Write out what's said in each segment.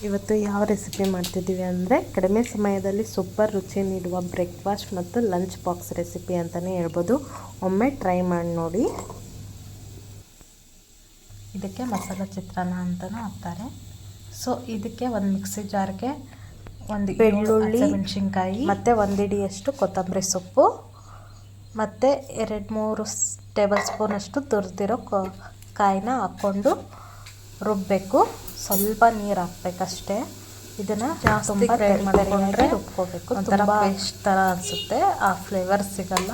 ಇವತ್ತು ಯಾವ ರೆಸಿಪಿ ಮಾಡ್ತಿದ್ದೀವಿ ಅಂದರೆ ಕಡಿಮೆ ಸಮಯದಲ್ಲಿ ಸೂಪರ್ ರುಚಿ ನೀಡುವ ಬ್ರೇಕ್ಫಾಸ್ಟ್ ಮತ್ತು ಲಂಚ್ ಬಾಕ್ಸ್ ರೆಸಿಪಿ ಅಂತಲೇ ಹೇಳ್ಬೋದು. ಒಮ್ಮೆ ಟ್ರೈ ಮಾಡಿ ನೋಡಿ. ಇದಕ್ಕೆ ಮಸಾಲೆ ಚಿತ್ರಾನ್ನ ಅಂತಲೂ ಹಾಕ್ತಾರೆ. ಸೊ ಇದಕ್ಕೆ ಒಂದು ಮಿಕ್ಸಿ ಜಾರ್ಗೆ ಒಂದು ಬೆಳ್ಳುಳ್ಳಿ, ಮೆಣಸಿನ್ಕಾಯಿ ಮತ್ತು ಒಂದು ಹಿಡಿಯಷ್ಟು ಕೊತ್ತಂಬರಿ ಸೊಪ್ಪು ಮತ್ತು 2-3 ಟೇಬಲ್ ಸ್ಪೂನಷ್ಟು ತುರಿದಿರೋ ಕಾಯಿನ ಹಾಕ್ಕೊಂಡು ರುಬ್ಬಬೇಕು. ಸ್ವಲ್ಪ ನೀರು ಹಾಕ್ಬೇಕಷ್ಟೇ. ಇದನ್ನು ತುಂಬ ಗ್ರೈಂಡ್ ಮಾಡಿಕೊಂಡ್ರೆ ರುಬ್ಕೋಬೇಕು. ಒಂಥರ ಪೇಸ್ಟ್ ಥರ ಅನಿಸುತ್ತೆ, ಆ ಫ್ಲೇವರ್ ಸಿಗಲ್ಲ.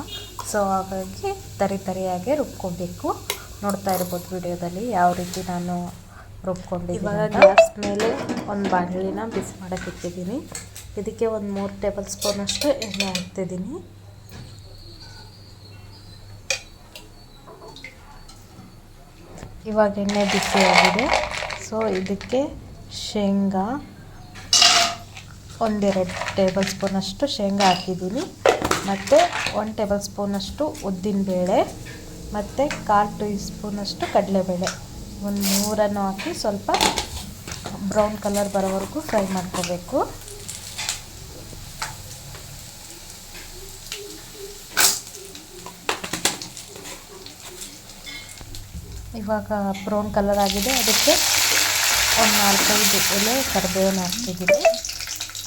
ಸೊ ಹಾಗಾಗಿ ತರಿಯಾಗಿ ರುಬ್ಕೋಬೇಕು. ನೋಡ್ತಾ ಇರ್ಬೋದು ವಿಡಿಯೋದಲ್ಲಿ ಯಾವ ರೀತಿ ನಾನು ರುಬ್ಕೊಂಡಿದ್ದೀನಿ. ಇವಾಗ ಗ್ಯಾಸ್ ಮೇಲೆ ಒಂದು ಬಾಣಲಿನ ಬಿಸಿ ಮಾಡೋಕ್ಕೆ ಇಟ್ಟಿದ್ದೀನಿ. ಇದಕ್ಕೆ ಒಂದು 3 ಟೇಬಲ್ ಸ್ಪೂನಷ್ಟು ಎಣ್ಣೆ ಹಾಕ್ತಿದ್ದೀನಿ. ಇವಾಗ ಎಣ್ಣೆ ಬಿಸಿಯಾಗಿದೆ. ಸೊ ಇದಕ್ಕೆ ಶೇಂಗಾ 1-2 ಟೇಬಲ್ ಸ್ಪೂನಷ್ಟು ಶೇಂಗಾ ಹಾಕಿದ್ದೀನಿ. ಮತ್ತು 1 ಟೇಬಲ್ ಸ್ಪೂನಷ್ಟು ಉದ್ದಿನಬೇಳೆ ಮತ್ತು 1/4 ಟೀ ಸ್ಪೂನಷ್ಟು ಕಡಲೆಬೇಳೆ, ಒಂದು 3 ಹಾಕಿ ಸ್ವಲ್ಪ ಬ್ರೌನ್ ಕಲರ್ ಬರೋವರೆಗೂ ಫ್ರೈ ಮಾಡ್ಕೋಬೇಕು. ಇವಾಗ ಬ್ರೌನ್ ಕಲರ್ ಆಗಿದೆ. ಅದಕ್ಕೆ ಒಂದು 4-5 ಎಲೆ ಕರಿಬೇವನ್ನ ಹಾಕ್ತಿದ್ದೀನಿ.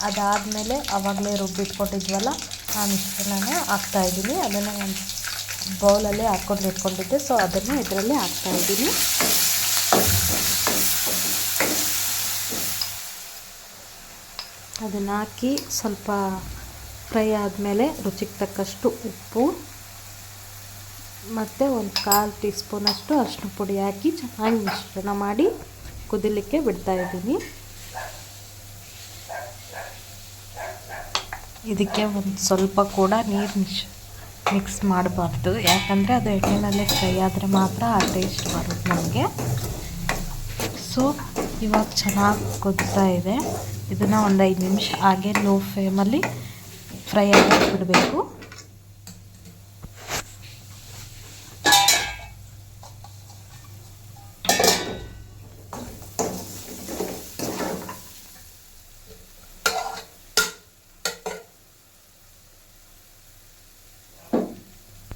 ಅದಾದಮೇಲೆ ಆವಾಗಲೇ ರುಬ್ಬಿಟ್ಕೊಂಡಿದ್ವಲ್ಲ ಆ ಮಿಶ್ರಣನ ಹಾಕ್ತಾಯಿದ್ದೀನಿ. ಅದನ್ನು ಒಂದು ಬೌಲಲ್ಲಿ ಹಾಕ್ಕೊಂಡು ಇಟ್ಕೊಂಡಿದ್ದೆ. ಸೊ ಅದನ್ನು ಇದರಲ್ಲಿ ಹಾಕ್ತಾಯಿದ್ದೀನಿ. ಅದನ್ನು ಹಾಕಿ ಸ್ವಲ್ಪ ಫ್ರೈ ಆದಮೇಲೆ ರುಚಿಗೆ ತಕ್ಕಷ್ಟು ಉಪ್ಪು ಮತ್ತು ಒಂದು 1/4 ಟೀ ಸ್ಪೂನಷ್ಟು ಅರಿಶಿನ ಪುಡಿ ಹಾಕಿ ಚೆನ್ನಾಗಿ ಮಿಶ್ರಣ ಮಾಡಿ ಕುದಿಲಿಕ್ಕೆ ಬಿಡ್ತಾಯಿದ್ದೀನಿ. ಇದಕ್ಕೆ ಒಂದು ಸ್ವಲ್ಪ ಕೂಡ ನೀರು ಮಿಕ್ಸ್ ಮಾಡಬಾರ್ದು, ಯಾಕಂದರೆ ಅದು ಎಣ್ಣೆನಲ್ಲೇ ಫ್ರೈ ಆದರೆ ಮಾತ್ರ ಆ ಟೇಸ್ಟ್ ಬರುತ್ತೆ ನಮಗೆ. ಸೊ ಇವಾಗ ಚೆನ್ನಾಗಿ ಕುದಿತಾ ಇದೆ. ಇದನ್ನು ಒಂದು 5 ನಿಮಿಷ ಹಾಗೆ ಲೋ ಫ್ಲೇಮಲ್ಲಿ ಫ್ರೈ ಆಗಿ ಬಿಡಬೇಕು.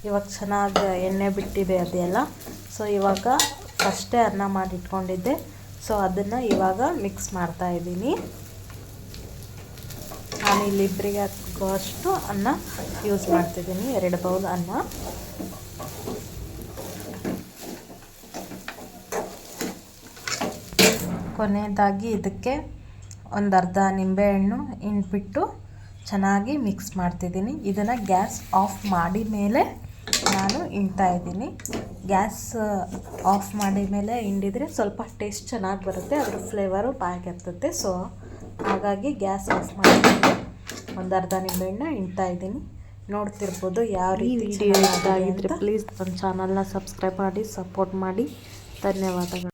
ಇವಾಗ ಚೆನ್ನಾಗಿ ಎಣ್ಣೆ ಬಿಟ್ಟಿದೆ ಅದೆಲ್ಲ. ಸೊ ಇವಾಗ ಫಸ್ಟೇ ಅನ್ನ ಮಾಡಿಟ್ಕೊಂಡಿದ್ದೆ. ಸೊ ಅದನ್ನು ಇವಾಗ ಮಿಕ್ಸ್ ಮಾಡ್ತಾಯಿದ್ದೀನಿ. ನಾನು ಇಲ್ಲಿ ಇಬ್ಬರಿಗೆ ಹಾಕೋಷ್ಟು ಅನ್ನ ಯೂಸ್ ಮಾಡ್ತಿದ್ದೀನಿ, 2 ಬೌಲ್ ಅನ್ನ. ಕೊನೆಯದಾಗಿ ಇದಕ್ಕೆ ಒಂದು ಅರ್ಧ ನಿಂಬೆಹಣ್ಣು ಹಿಂಡ್ಬಿಟ್ಟು ಚೆನ್ನಾಗಿ ಮಿಕ್ಸ್ ಮಾಡ್ತಿದ್ದೀನಿ. ಇದನ್ನು ಗ್ಯಾಸ್ ಆಫ್ ಮಾಡಿ ಮೇಲೆ ನಾನು ಹಿಂಡ್ತಾಯಿದ್ದೀನಿ. ಗ್ಯಾಸ್ ಆಫ್ ಮಾಡಿ ಮೇಲೆ ಹಿಂಡಿದರೆ ಸ್ವಲ್ಪ ಟೇಸ್ಟ್ ಚೆನ್ನಾಗಿ ಬರುತ್ತೆ, ಅದ್ರ ಫ್ಲೇವರು ಬಾಯಿಗೆ ಹತ್ತುತ್ತೆ. ಸೊ ಹಾಗಾಗಿ ಗ್ಯಾಸ್ ಆಫ್ ಮಾಡಿ ಒಂದು ಅರ್ಧ ನಿಂಬೆಹಣ್ಣು ಹಿಂಡ್ತಾಯಿದ್ದೀನಿ. ನೋಡ್ತಿರ್ಬೋದು ಯಾವ ರೀತಿ ವಿಡಿಯೋ ಇಷ್ಟ ಆಗಿದ್ರೆ ಪ್ಲೀಸ್ ನನ್ನ ಚಾನಲ್ನ ಸಬ್ಸ್ಕ್ರೈಬ್ ಮಾಡಿ ಸಪೋರ್ಟ್ ಮಾಡಿ. ಧನ್ಯವಾದಗಳು.